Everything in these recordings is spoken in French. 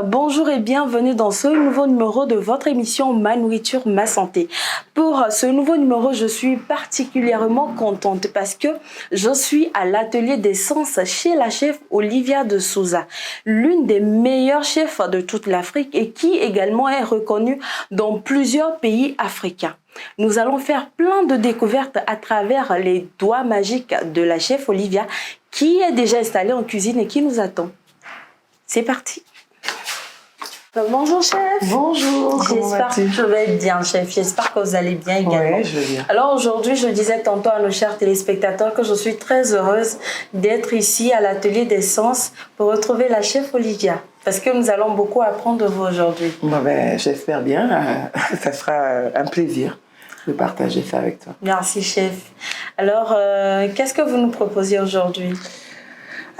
Bonjour et bienvenue dans ce nouveau numéro de votre émission Ma Nourriture, Ma Santé. Pour ce nouveau numéro, je suis particulièrement contente parce que je suis à l'atelier d'essence chez la chef Olivia de Souza, l'une des meilleures chefs de toute l'Afrique et qui également est reconnue dans plusieurs pays africains. Nous allons faire plein de découvertes à travers les doigts magiques de la chef Olivia qui est déjà installée en cuisine et qui nous attend. C'est parti! Bonjour chef. Bonjour. J'espère que je vais bien chef. J'espère que vous allez bien également. Oui, je vais bien. Alors aujourd'hui, je disais tantôt à nos chers téléspectateurs que je suis très heureuse d'être ici à l'atelier d'essence pour retrouver la chef Olivia. Parce que nous allons beaucoup apprendre de vous aujourd'hui. Bon, j'espère bien. Ça sera un plaisir de partager ça avec toi. Merci chef. Alors, qu'est-ce que vous nous proposez aujourd'hui ?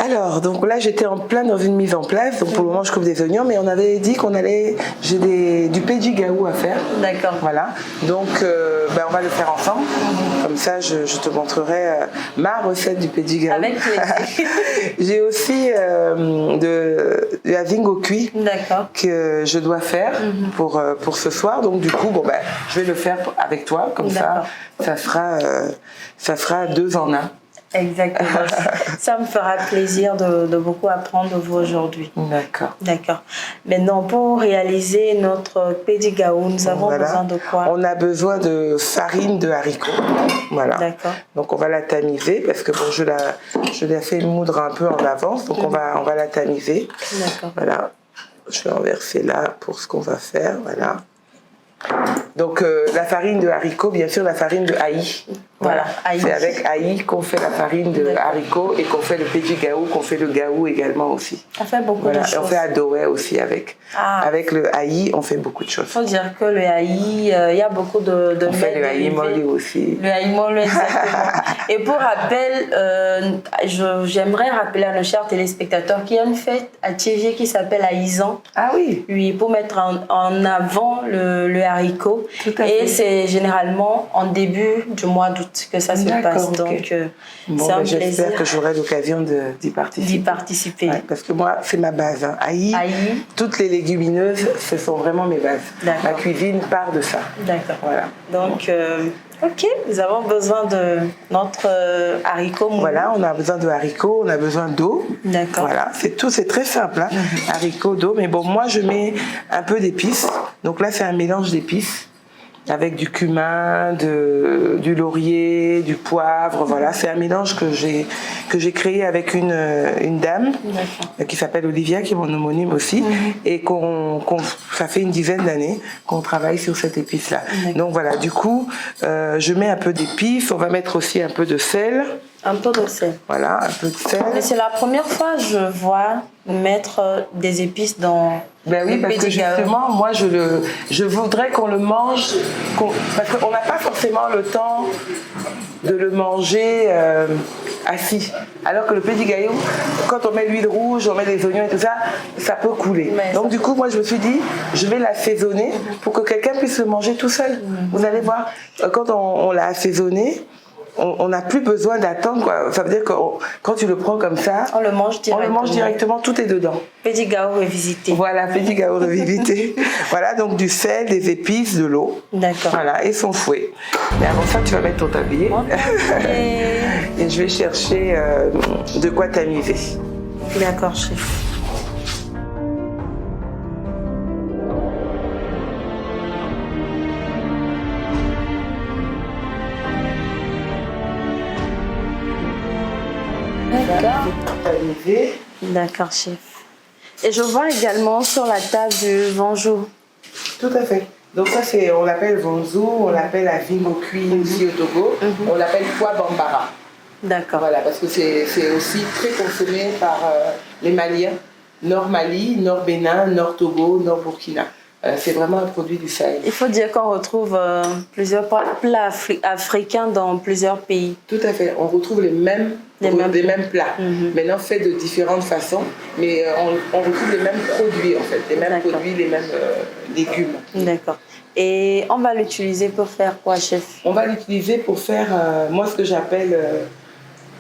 Alors, donc là, j'étais en plein dans une mise en place. Donc, pour le moment, je coupe des oignons, mais on avait dit qu'on allait... J'ai du petit gaou à faire. D'accord. Voilà. Donc, on va le faire ensemble. Comme ça, je te montrerai ma recette du petit gaou. Avec plaisir. J'ai aussi de la vigne au cuit. D'accord. Que je dois faire pour ce soir. Donc, du coup, je vais le faire avec toi. Comme ça, ça fera 2 en 1. Exactement. Ça me fera plaisir de beaucoup apprendre de vous aujourd'hui. D'accord. D'accord. Maintenant, pour réaliser notre petit gaou, nous avons besoin de quoi ? On a besoin de farine de haricots. Voilà. D'accord. Donc, on va la tamiser parce que je l'ai fait moudre un peu en avance. Donc, on va la tamiser. D'accord. Voilà. Je vais en verser là pour ce qu'on va faire. Voilà. Donc, la farine de haricots, bien sûr, la farine de aïe. Voilà, c'est avec aïe qu'on fait la farine de haricots et qu'on fait le petit gaou, qu'on fait le gaou également aussi. On fait beaucoup de choses. Et on fait adoé aussi avec. Avec le aïe, on fait beaucoup de choses. Il faut dire que le aïe, il y a beaucoup de on fait le aïe molli aussi. Le aïe molli, exactement. Et pour rappel, j'aimerais rappeler à nos chers téléspectateurs qu'il y a une fête à Thiévier qui s'appelle Aïzan. Ah oui. Oui, pour mettre en avant le haricot. Tout à fait. Et c'est généralement en début du mois d'août que ça se passe. Okay. Donc, c'est un plaisir. J'espère que j'aurai l'occasion d'y participer. Ouais, parce que moi, c'est ma base. Hein. Aïe, toutes les légumineuses, ce sont vraiment mes bases. Ma cuisine part de ça. D'accord. Voilà. Donc, ok, nous avons besoin de notre haricot. Voilà, on a besoin de haricots, on a besoin d'eau. D'accord. Voilà, c'est très simple. Hein. Haricots, d'eau. Mais bon, moi, je mets un peu d'épices. Donc là, c'est un mélange d'épices. Avec du cumin, du laurier, du poivre, voilà. C'est un mélange que j'ai créé avec une dame qui s'appelle Olivia, qui est mon homonyme aussi, et ça fait une dizaine d'années qu'on travaille sur cette épice-là. Donc voilà, du coup, je mets un peu d'épices, on va mettre aussi un peu de sel. Un peu de sel. Voilà, un peu de sel. Mais c'est la première fois que je vois mettre des épices dans oui, parce que justement, moi, je voudrais qu'on le mange, parce qu'on n'a pas forcément le temps de le manger assis. Alors que le petit gaou, quand on met l'huile rouge, on met les oignons et tout ça, ça peut couler. Donc du coup, moi, je me suis dit, je vais l'assaisonner pour que quelqu'un puisse le manger tout seul. Vous allez voir, quand on l'a assaisonné, on n'a plus besoin d'attendre, quoi. Ça veut dire que quand tu le prends comme ça, on le mange directement, tout est dedans. Petit gaou revisité. Voilà, petit gaou revisité. Voilà, donc du sel, des épices, de l'eau. D'accord. Voilà, et son fouet. Et avant ça, tu vas mettre ton tablier. Et je vais chercher de quoi tamiser. D'accord, chef. D'accord, chef. Et je vois également sur la table du vanjou. Tout à fait. Donc ça, on l'appelle vanjou, on l'appelle la vigne au cuit ici au Togo, on l'appelle pois bambara. D'accord. Voilà, parce que c'est aussi très consommé par les Maliens, Nord Mali, Nord Bénin, Nord Togo, Nord Burkina. C'est vraiment un produit du Sahel. Il faut dire qu'on retrouve plusieurs plats africains dans plusieurs pays. Tout à fait. On retrouve les mêmes plats. Maintenant faits de différentes façons, mais on retrouve les mêmes produits en fait. Les mêmes produits, les mêmes légumes. D'accord. Et on va l'utiliser pour faire quoi, chef? On va l'utiliser pour faire, moi, ce que j'appelle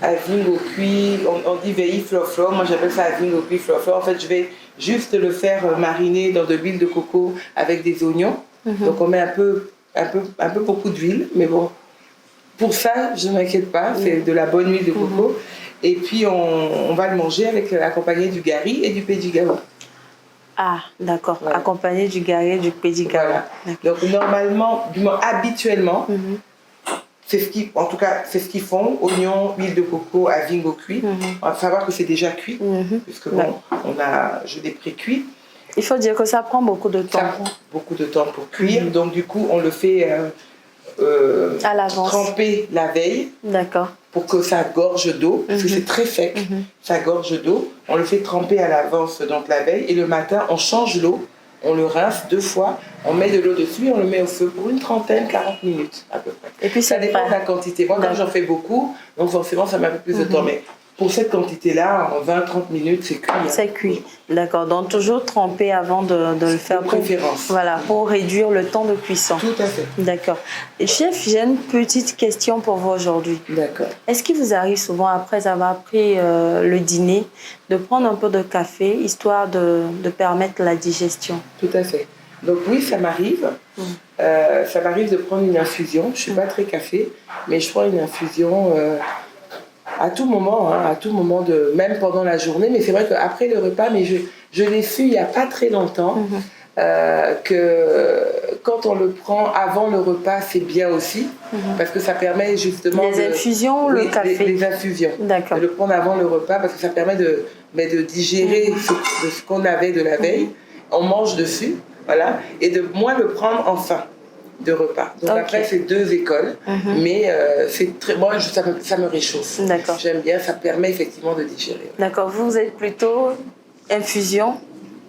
avigne au cuit. On dit veillis floflo. Moi, j'appelle ça avigne au cuit floflo. En fait, je vais juste le faire mariner dans de l'huile de coco avec des oignons. Donc on met un peu beaucoup d'huile, mais bon, pour ça, je ne m'inquiète pas, c'est de la bonne huile de coco. Et puis on va le manger accompagné du gari et du pedigawa. Ah, d'accord. Voilà. Accompagné du gari et du pedigawa. Voilà. Donc normalement, du moins habituellement, c'est ce qu'ils font, oignons, huile de coco à vingo cuit. On va savoir que c'est déjà cuit, puisque bon, je l'ai pré-cuit. Il faut dire que ça prend beaucoup de temps. Ça prend beaucoup de temps pour cuire, donc du coup on le fait à l'avance, tremper la veille. D'accord. Pour que ça gorge d'eau, parce que c'est très sec, ça gorge d'eau. On le fait tremper à l'avance, donc la veille, et le matin, on change l'eau, on le rince 2 fois, on met de l'eau dessus et on le met au feu pour une 30-40 minutes à peu près. Et puis ça dépend de la quantité. Moi, comme j'en fais beaucoup, donc forcément, ça met un peu plus de temps. Mais pour cette quantité-là, en 20-30 minutes, c'est cuit. C'est cuit, d'accord. Donc toujours tremper avant de le faire. De préférence. Voilà, pour réduire le temps de cuisson. Tout à fait. D'accord. Chef, j'ai une petite question pour vous aujourd'hui. D'accord. Est-ce qu'il vous arrive souvent, après avoir pris le dîner, de prendre un peu de café, histoire de permettre la digestion? Tout à fait. Donc oui, ça m'arrive. Ça m'arrive de prendre une infusion. Je ne suis pas très café, mais je prends une infusion... à tout moment, même pendant la journée, mais c'est vrai qu'après le repas, mais je l'ai su il n'y a pas très longtemps, que quand on le prend avant le repas, c'est bien aussi, parce que ça permet justement... Les infusions ou le café? Les infusions. D'accord. De le prendre avant le repas, parce que ça permet de digérer ce qu'on avait de la veille, on mange dessus, voilà, et de moins le prendre en fin de repas. Donc après, c'est 2 écoles, mais c'est très bon, ça me réchauffe. D'accord. J'aime bien, ça permet effectivement de digérer. D'accord, vous êtes plutôt infusion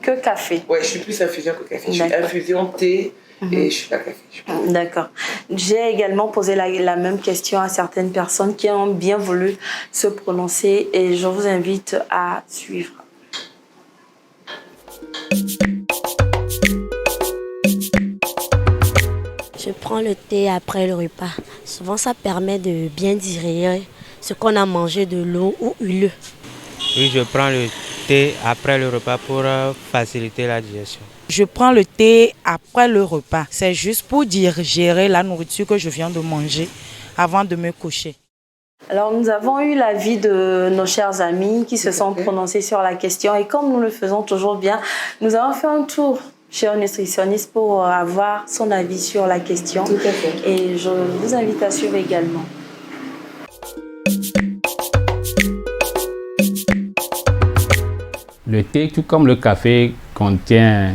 que café? Oui, je suis plus infusion que café. Je suis infusion, thé, et je suis pas café. D'accord. J'ai également posé la même question à certaines personnes qui ont bien voulu se prononcer et je vous invite à suivre. Je prends le thé après le repas. Souvent, ça permet de bien digérer ce qu'on a mangé, de l'eau ou huileux. Oui, je prends le thé après le repas pour faciliter la digestion. Je prends le thé après le repas. C'est juste pour digérer la nourriture que je viens de manger avant de me coucher. Alors, nous avons eu l'avis de nos chers amis qui se sont prononcés sur la question. Et comme nous le faisons toujours bien, nous avons fait un tour chez un nutritionniste pour avoir son avis sur la question. Tout à fait. Et je vous invite à suivre également. Le thé, tout comme le café, contient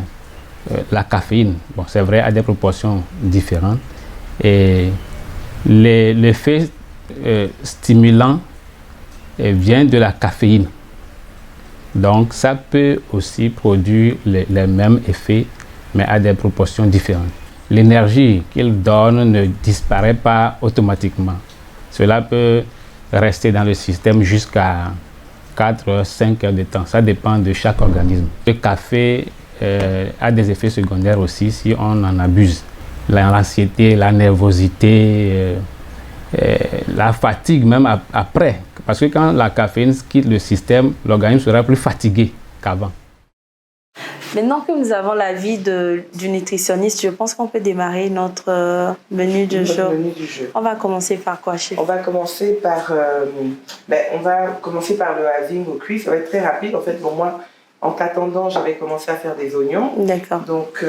la caféine. Bon, c'est vrai, à des proportions différentes. Et l'effet stimulant vient de la caféine. Donc, ça peut aussi produire les mêmes effets, mais à des proportions différentes. L'énergie qu'il donne ne disparaît pas automatiquement. Cela peut rester dans le système jusqu'à 4 heures, 5 heures de temps. Ça dépend de chaque organisme. Le café a des effets secondaires aussi si on en abuse. L'anxiété, la nervosité, la fatigue même après. Parce que quand la caféine quitte le système, l'organisme sera plus fatigué qu'avant. Maintenant que nous avons l'avis du nutritionniste, je pense qu'on peut démarrer notre menu du jour. On va commencer par quoi, chef? On va commencer par le having au cuit. Ça va être très rapide. En fait, pour moi, en t'attendant, j'avais commencé à faire des oignons. D'accord. Donc,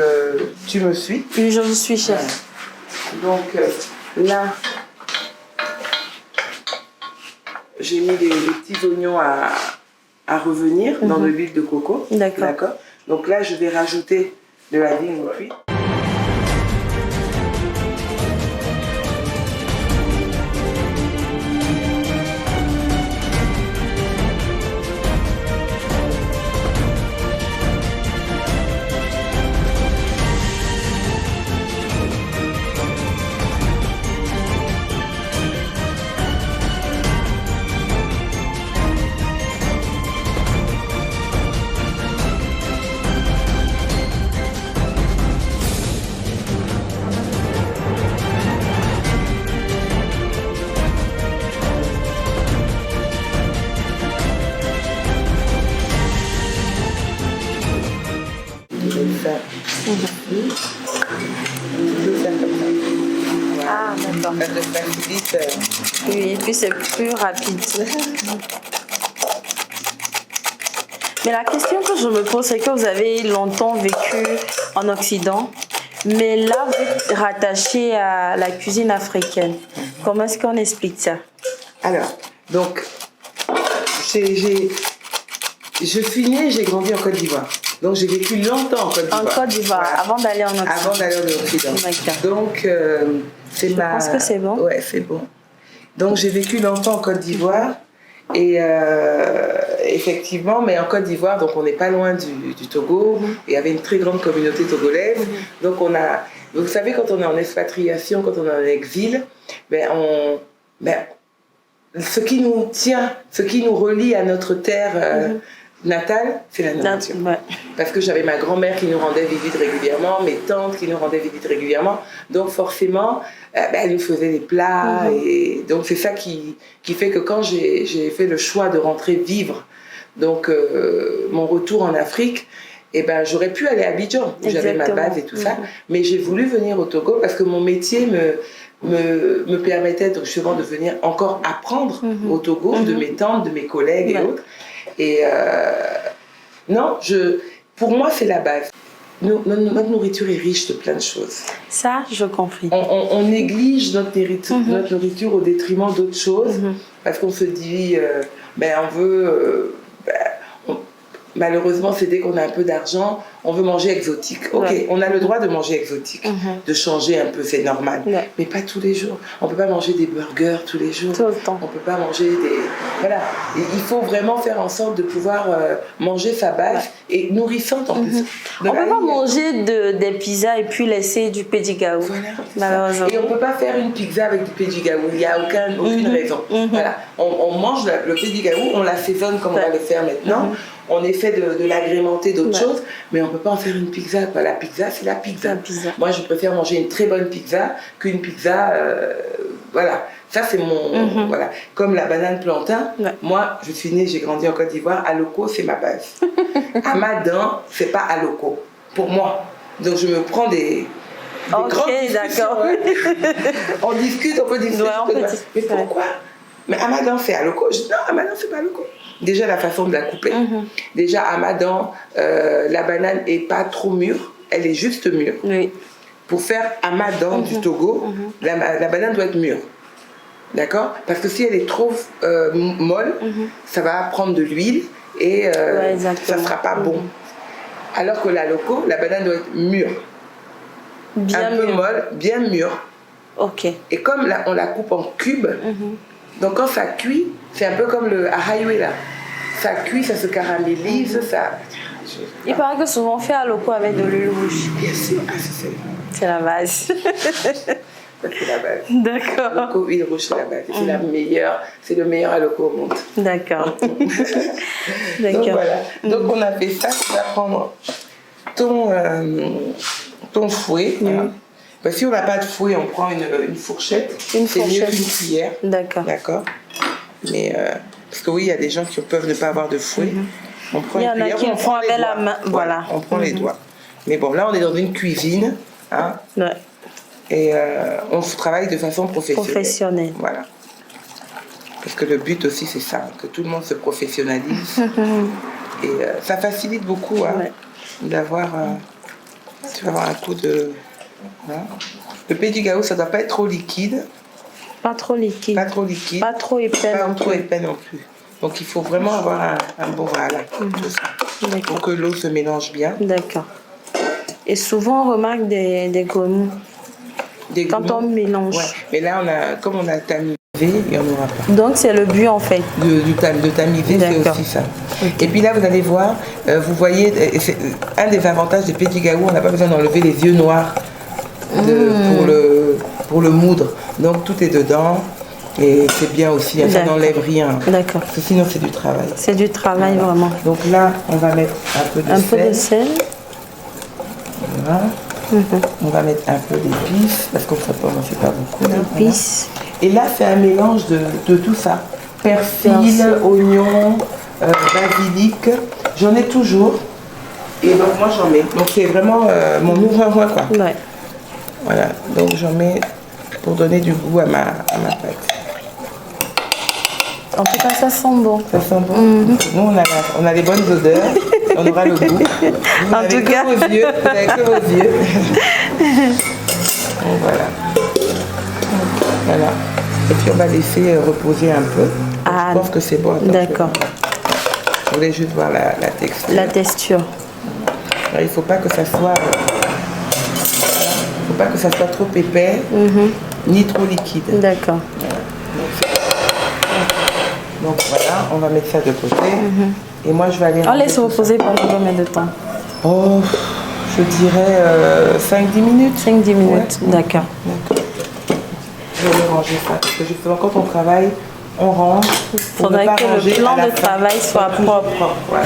tu me suis? Oui, je vous suis, chef. Donc, là, j'ai mis les petits oignons à revenir dans de l'huile de coco. D'accord. Donc là, je vais rajouter de la vigne au cuit. je vais faire comme ça. Ah, d'accord. Ça te facilite. Oui, et puis c'est plus rapide. Mais la question que je me pose, c'est que vous avez longtemps vécu en Occident, mais là, vous êtes rattaché à la cuisine africaine. Comment est-ce qu'on explique ça? Alors, donc, je suis née, j'ai grandi en Côte d'Ivoire. Donc, j'ai vécu longtemps en Côte d'Ivoire. En Côte d'Ivoire, Voilà. avant d'aller en Occident. Avant d'aller en Occident. D'accord. Donc, c'est Je pense que c'est bon. Ouais, c'est bon. Donc, j'ai vécu longtemps en Côte d'Ivoire. Et effectivement, mais en Côte d'Ivoire, donc on n'est pas loin du Togo. Il y avait une très grande communauté togolaise. Donc, vous savez, quand on est en expatriation, quand on est en exil, ce qui nous tient, ce qui nous relie à notre terre natale, c'est la nourriture. Ouais. Parce que j'avais ma grand-mère qui nous rendait visite régulièrement, mes tantes qui nous rendaient visite régulièrement. Donc forcément, elle nous faisait des plats. Et donc c'est ça qui fait que quand j'ai fait le choix de rentrer vivre, donc mon retour en Afrique, j'aurais pu aller à Abidjan, où j'avais ma base et tout ça. Mais j'ai voulu venir au Togo parce que mon métier me permettait justement de venir encore apprendre au Togo, de mes tantes, de mes collègues et autres. Et non, pour moi, c'est la base. Notre nourriture est riche de plein de choses. Ça, je comprends. On néglige notre nourriture au détriment d'autres choses parce qu'on se dit, on veut... malheureusement, c'est dès qu'on a un peu d'argent, on veut manger exotique. Ok, on a le droit de manger exotique, de changer un peu, c'est normal. Mais pas tous les jours. On ne peut pas manger des burgers tous les jours. Tout le temps. On ne peut pas manger des... Voilà. Et il faut vraiment faire en sorte de pouvoir manger sa base et nourrissante en plus. On ne peut pas manger des pizzas et puis laisser du pédigaou. Voilà. Malheureusement. Et on ne peut pas faire une pizza avec du pédigaou. Il n'y a aucune raison. Voilà. On mange le pédigaou, on l'assaisonne comme on va le faire maintenant. On essaie de l'agrémenter d'autres choses, mais on ne peut pas en faire une pizza. La pizza, c'est la pizza. Moi, je préfère manger une très bonne pizza qu'une pizza... voilà. Ça, c'est mon... Voilà. Comme la banane plantain, moi, je suis née, j'ai grandi en Côte d'Ivoire. Aloko, c'est ma base. Amadan, c'est pas Aloko. Pour moi. Donc, je me prends des ok, d'accord. On discute, on peut discuter. Mais pourquoi? Mais Amadan, c'est Aloko. Je dis non, Amadan, c'est pas Aloko. Déjà, la façon de la couper. Déjà, Amadan, la banane n'est pas trop mûre. Elle est juste mûre. Oui. Pour faire Amadan du Togo, la banane doit être mûre. D'accord? Parce que si elle est trop molle, ça va prendre de l'huile et ça ne sera pas bon. Alors que la loco, la banane doit être mûre. Bien un peu molle, bien mûre. Ok. Et comme on la coupe en cubes, donc quand ça cuit, c'est un peu comme le ahaywe là. Ça cuit, ça se caramélise, ça... Il paraît que souvent on fait à loco avec de l'huile rouge. Bien sûr, c'est la base. C'est la base. D'accord. Loco, huile rouge, c'est la base. C'est la meilleure, c'est le meilleur à loco au monde. D'accord. Donc voilà. Donc on a fait ça, tu vas prendre ton fouet. Hein. Ben, si on n'a pas de fouet, on prend une fourchette. C'est mieux qu'une cuillère. D'accord. D'accord. Mais parce que oui, il y a des gens qui peuvent ne pas avoir de fouet. On prend une cuillère, qui le font avec la main. Voilà. On prend les doigts. Mais bon, là, on est dans une cuisine. Hein, et on travaille de façon professionnelle. Voilà. Parce que le but aussi, c'est ça, que tout le monde se professionnalise. Et ça facilite beaucoup d'avoir... tu vas avoir un coup de... Voilà. Le pédigaou, ça ne doit pas être trop liquide. Pas trop liquide. Pas trop liquide. Pas trop épais non plus. Pas trop épais non plus. Donc il faut vraiment avoir un bon voilà. Tout ça. Pour que l'eau se mélange bien. D'accord. Et souvent on remarque des grenouilles. Quand on mélange. Ouais. Mais là, comme on a tamisé, il n'y en aura pas. Donc c'est le but en fait. De tamiser, c'est aussi ça. Okay. Et puis là, vous allez voir, vous voyez, un des avantages des pédigaou, on n'a pas besoin d'enlever les yeux noirs pour le moudre. Donc tout est dedans. Et c'est bien aussi, ça n'enlève rien. D'accord. Parce que sinon, c'est du travail. C'est du travail, vraiment. Donc là, on va mettre un peu de sel. Un peu de sel. Voilà. On va mettre un peu d'épices, parce qu'on ne fait pas beaucoup. D'épices. Voilà. Et là, c'est un mélange de tout ça. Persil, oignon, basilic. J'en ai toujours. Et donc moi j'en mets. Donc c'est vraiment mon ouvre-moi quoi. Ouais. Voilà, donc j'en mets pour donner du goût à ma pâte. En tout cas, ça sent bon. Ça sent bon. Nous on a les bonnes odeurs, on aura le goût. Vous En tout cas. vous n'avez que vos yeux. Donc voilà. Voilà. Et puis on va laisser reposer un peu. Ah, je pense que c'est bon. Attends, d'accord. Je voulais juste voir la texture. La texture. Alors, il ne faut pas que ça soit trop épais, ni trop liquide. D'accord. Donc voilà, on va mettre ça de côté. Et moi je vais aller... On laisse reposer pendant combien de temps? Oh, je dirais 5-10 minutes. 5-10 minutes, Ouais. d'accord. Je vais ranger ça. Parce que justement quand on travaille, on range. Il faudrait que le plan de travail soit propre. Ouais.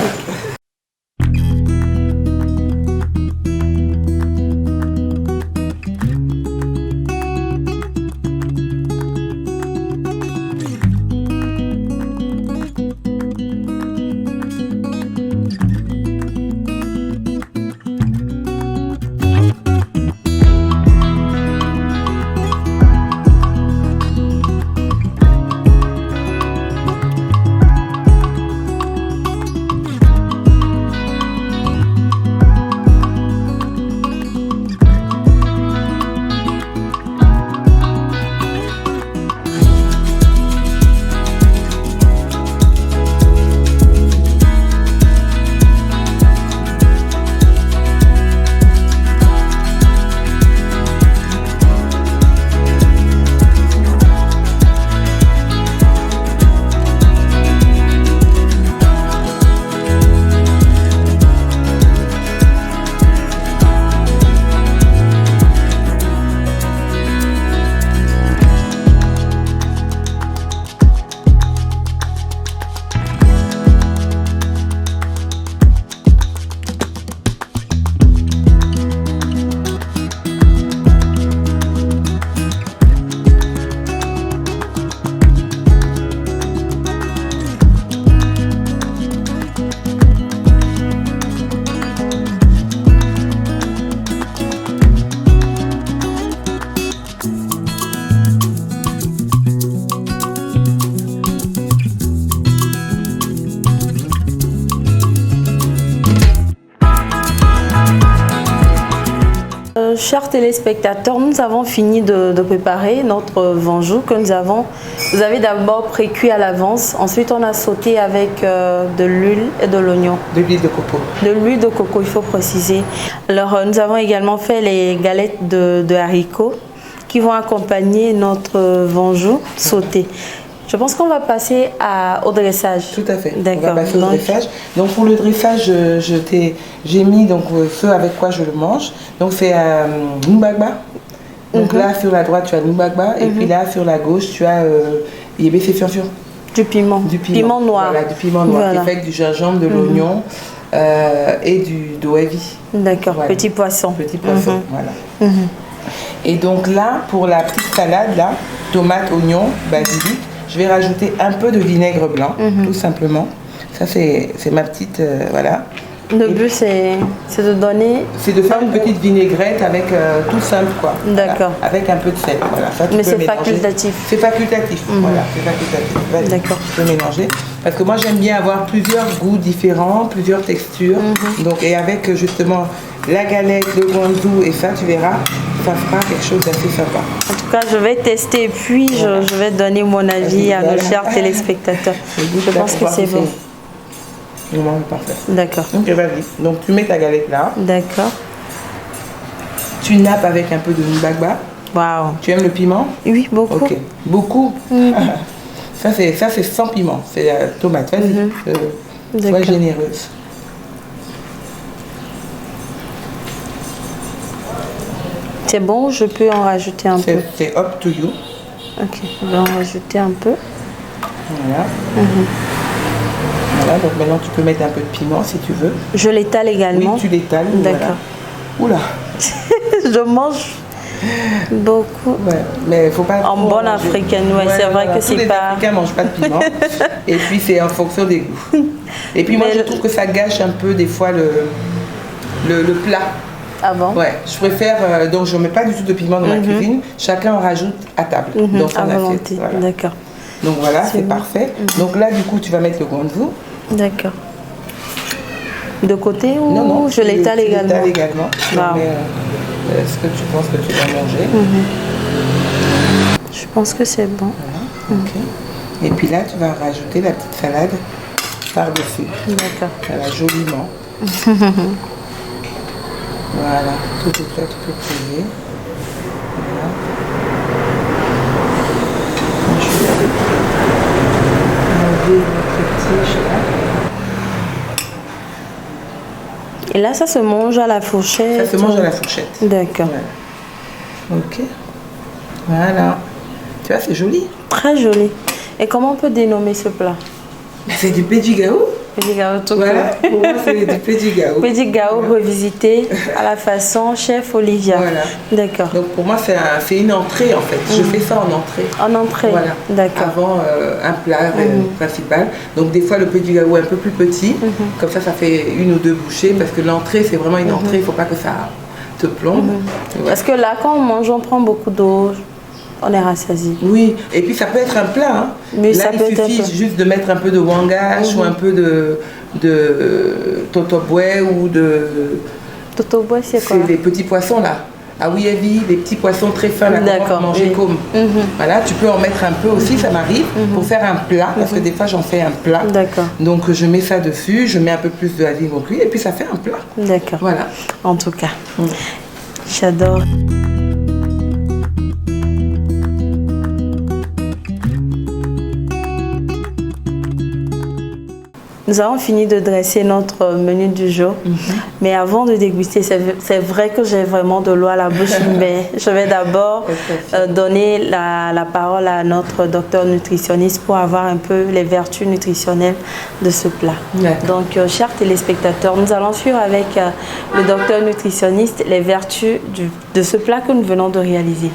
Chers téléspectateurs, nous avons fini de préparer notre vanjou que vous avez d'abord pré-cuit à l'avance. Ensuite, on a sauté avec de l'huile et de l'oignon. De l'huile de coco. De l'huile de coco, il faut préciser. Alors, nous avons également fait les galettes de haricots qui vont accompagner notre vanjou sauté. Je pense qu'on va passer au dressage. Tout à fait. D'accord. On va passer au dressage. Donc pour le dressage, j'ai mis donc ce avec quoi je le mange. Donc c'est Numbagba. Donc là sur la droite tu as Numbagba et puis là sur la gauche tu as Yébé Fianfion. Du piment. Piment noir. Voilà, du piment noir Voilà. qui est fait avec du gingembre, de l'oignon et du d'oevi. D'accord. Voilà. Petit poisson. Petit poisson, voilà. Et donc là pour la petite salade là, tomate, oignon, basilic. Je vais rajouter un peu de vinaigre blanc, tout simplement. Ça, c'est ma petite... voilà. Le but, c'est de donner... C'est de faire une petite vinaigrette avec tout simple, quoi. D'accord. Voilà, avec un peu de sel, voilà. Ça, Mais c'est facultatif. C'est facultatif, voilà. C'est facultatif. Vas-y, D'accord. tu peux mélanger. Parce que moi, j'aime bien avoir plusieurs goûts différents, plusieurs textures. Donc, et avec, justement, la galette, le guanzou et ça, tu verras, ça fera quelque chose d'assez sympa. En tout cas, je vais tester et puis je vais donner mon avis à nos chers téléspectateurs. Je pense que c'est bon. Vraiment parfait. D'accord. Donc, vas-y. Donc, tu mets ta galette là. D'accord. Tu nappes avec un peu de Numbagba. Waouh. Tu aimes le piment? Oui, beaucoup. Ok. Beaucoup? Ça, c'est sans piment. C'est la tomate. Vas-y. Sois D'accord. généreuse. C'est bon, je peux en rajouter un peu. C'est up to you. Ok, je vais en rajouter un peu. Voilà. Voilà, donc maintenant tu peux mettre un peu de piment si tu veux. Je l'étale également. Oui, tu l'étales. D'accord. Voilà. Oula. Je mange beaucoup. Ouais, mais il faut pas. En bonne africaine, ouais, c'est vrai que c'est tous les pas- Africains mangent pas de piment. Et puis c'est en fonction des goûts. Et puis moi Mais je trouve que ça gâche un peu des fois le plat. Ah bon? Ouais, je préfère, donc je ne mets pas du tout de piment dans ma cuisine. Chacun en rajoute à table, dans son À assiette. volonté, Voilà. d'accord. Donc voilà, c'est bon. parfait. Donc là, du coup, tu vas mettre le guanzu. D'accord. De côté ou Non, je l'étale également? Je l'étale également. Tu Wow. mets ce que tu penses que tu vas manger. Je pense que c'est bon. Voilà, ok. Et puis là, tu vas rajouter la petite salade par-dessus. D'accord. Voilà, joliment. Voilà, tout est prêt, tout est plié. Voilà. Je vais enlever notre petit chat. Et là, ça se mange à la fourchette? Ça se mange à la fourchette. D'accord. Voilà. Ok. Voilà. Tu vois, c'est joli. Très joli. Et comment on peut dénommer ce plat? C'est du pédigao. Pédigao tout Voilà, pour moi, c'est du pédigao. Pédigao revisité à la façon chef Olivia. Voilà. D'accord. Donc pour moi, c'est une entrée en fait. Je fais ça en entrée. En entrée? Voilà. D'accord. Avant un plat principal. Donc des fois, le pédigao est un peu plus petit. Comme ça fait une ou deux bouchées parce que l'entrée, c'est vraiment une entrée. Il ne faut pas que ça te plombe. Et voilà. Parce que là, quand on mange, on prend beaucoup d'eau. On est rassasié. Oui, et puis ça peut être un plat. Hein. Mais là, ça il peut être suffit un plat. juste de mettre un peu de wangash ou un peu de totobwe ou de... Totobois, c'est quoi? C'est des petits poissons là. Ah oui, Evie, des petits poissons très fins là, D'accord, qu'on manger oui. comme. Voilà, tu peux en mettre un peu aussi, ça m'arrive, pour faire un plat, parce que des fois j'en fais un plat. D'accord. Donc je mets ça dessus, je mets un peu plus de haricot cuit et puis ça fait un plat. D'accord. Voilà. En tout cas, j'adore. Nous avons fini de dresser notre menu du jour. Mais avant de déguster, c'est vrai que j'ai vraiment de l'eau à la bouche. Mais je vais d'abord donner la parole à notre docteur nutritionniste pour avoir un peu les vertus nutritionnelles de ce plat. Donc, chers téléspectateurs, nous allons suivre avec le docteur nutritionniste les vertus de ce plat que nous venons de réaliser.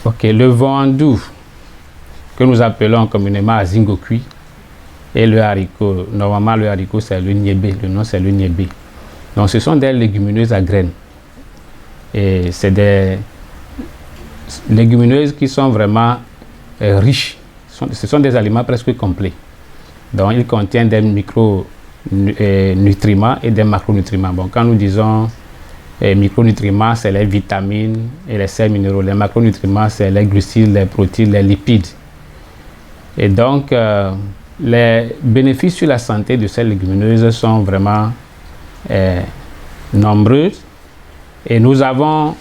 Ok, le vandou, que nous appelons communément azingo cuit, et le haricot, normalement le haricot c'est le niébé, le nom c'est le niébé. Donc ce sont des légumineuses à graines. Et c'est des légumineuses qui sont vraiment riches. Ce sont des aliments presque complets. Donc ils contiennent des micronutriments et des macronutriments. Bon, quand nous disons micronutriments, c'est les vitamines et les sels minéraux. Les macronutriments, c'est les glucides, les protéines, les lipides. Et donc, les bénéfices sur la santé de ces légumineuses sont vraiment nombreux. Et nous avons,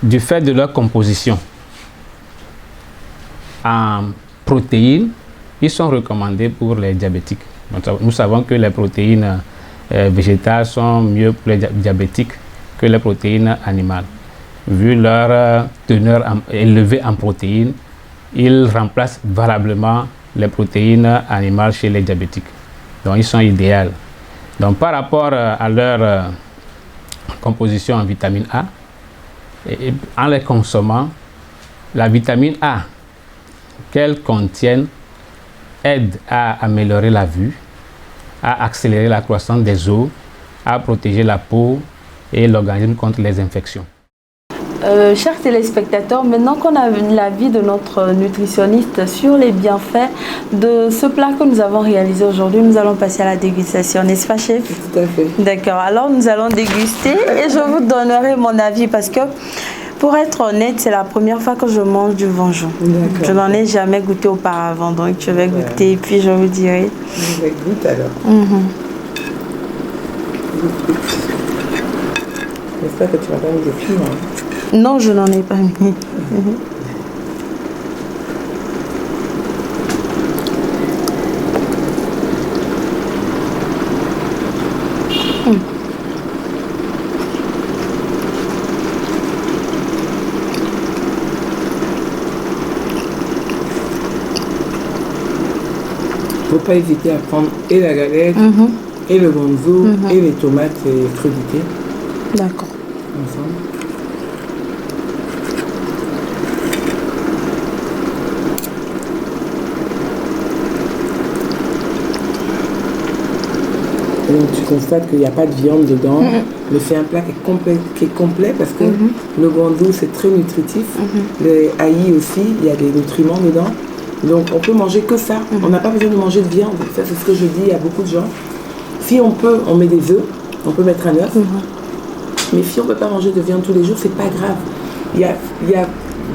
du fait de leur composition en protéines, ils sont recommandés pour les diabétiques. Donc, nous savons que les protéines végétales sont mieux pour les diabétiques que les protéines animales. Vu leur teneur élevée en protéines, ils remplacent valablement les protéines animales chez les diabétiques. Donc ils sont idéaux. Donc par rapport à leur composition en vitamine A, en les consommant, la vitamine A qu'elles contiennent aide à améliorer la vue, à accélérer la croissance des os, à protéger la peau et l'organisme contre les infections. Chers téléspectateurs, maintenant qu'on a l'avis de notre nutritionniste sur les bienfaits de ce plat que nous avons réalisé aujourd'hui, nous allons passer à la dégustation, n'est-ce pas, chef? Tout à fait. D'accord, alors nous allons déguster et je vous donnerai mon avis parce que, pour être honnête, c'est la première fois que je mange du vangeau. Je n'en ai jamais goûté auparavant, donc je vais goûter et puis je vous dirai. Je vais goûter alors. J'espère que tu vas pas mis de piment. Non, je n'en ai pas mis. Il ne faut pas hésiter à prendre et la galette, et le gonzo, et les tomates crudité D'accord. ensemble. Et donc tu constates qu'il n'y a pas de viande dedans, mais c'est un plat qui est complet parce que le guandou c'est très nutritif. Le aïe aussi, il y a des nutriments dedans. Donc on peut manger que ça. On n'a pas besoin de manger de viande. Ça c'est ce que je dis à beaucoup de gens. Si on peut, on met des œufs, on peut mettre un œuf. Mais si on ne peut pas manger de viande tous les jours, c'est pas grave. Il y a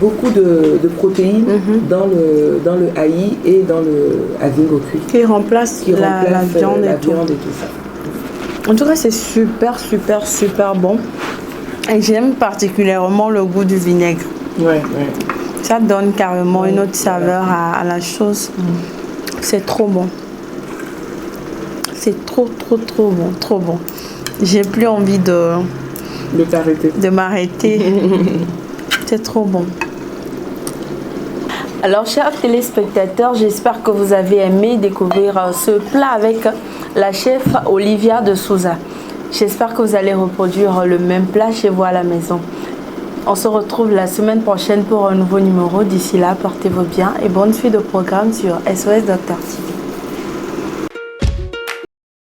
beaucoup de protéines dans le aïe et dans le azingo cuit. Qui remplace la viande et tout ça. En tout cas, c'est super, super, super bon. Et j'aime particulièrement le goût du vinaigre. Ouais. Ça donne carrément une autre saveur à la chose. C'est trop bon. C'est trop bon, trop bon. J'ai plus envie de m'arrêter. C'est trop bon. Alors, chers téléspectateurs, j'espère que vous avez aimé découvrir ce plat avec la chef Olivia de Souza. J'espère que vous allez reproduire le même plat chez vous à la maison. On se retrouve la semaine prochaine pour un nouveau numéro. D'ici là, portez-vous bien et bonne suite de programme sur SOS Docteur TV.